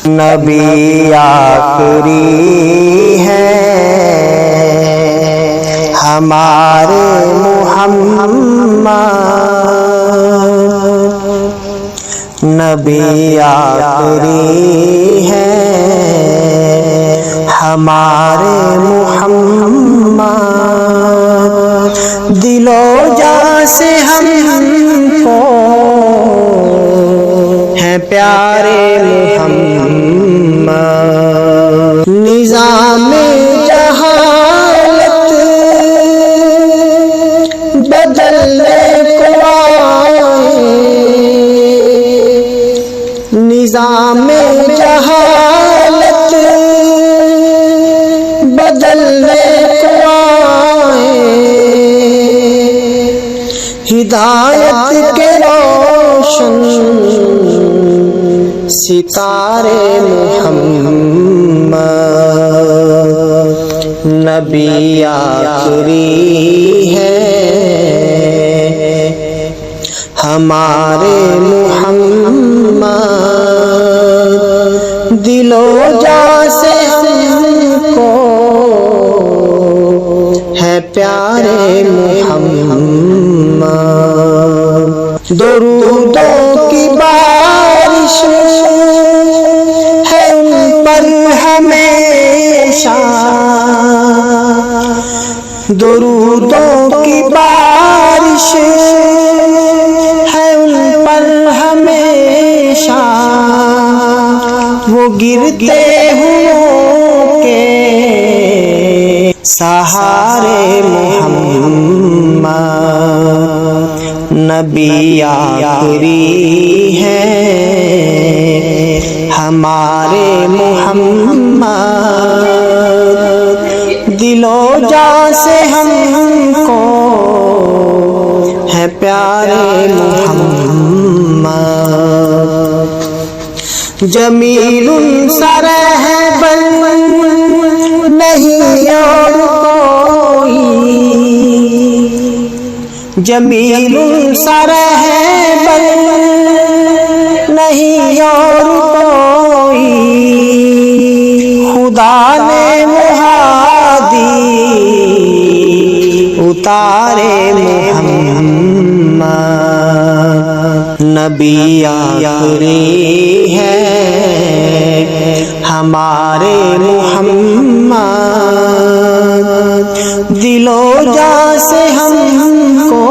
नबी आखिरी है हमारे मुहम्मद। नबी आखिरी है हमारे मुहम्मद। दिलो जान से हमको है प्यारे मुहम्मद। निज़ामे जहालत बदलने को आए, निज़ामे जहालत बदलने को आए। हिदायत के रोशन सितारे मुहम्मद। नबी आखिरी है हमारे मुहम्मद। दिलो जान से हमको है प्यारे मुहम्मद। दुरूदों की बारिश है उन पर हमेशा, दुरूदों की बारिश है उन पर हमेशा। वो गिरते हुए के सहारे मुहम्मद। नबी आखिरी है हमारे मुहम्मद। दिलो जान से हमको है प्यारे मुहम्मद। जमीलुन सरहबल नहीं और कोई, जमीलुन सरहबल नहीं और कोई। खुदा ने मुहादी उतारे मुहम्मद। नबी आखिरी है हमारे मुहम्मद। दिलो जान से हमको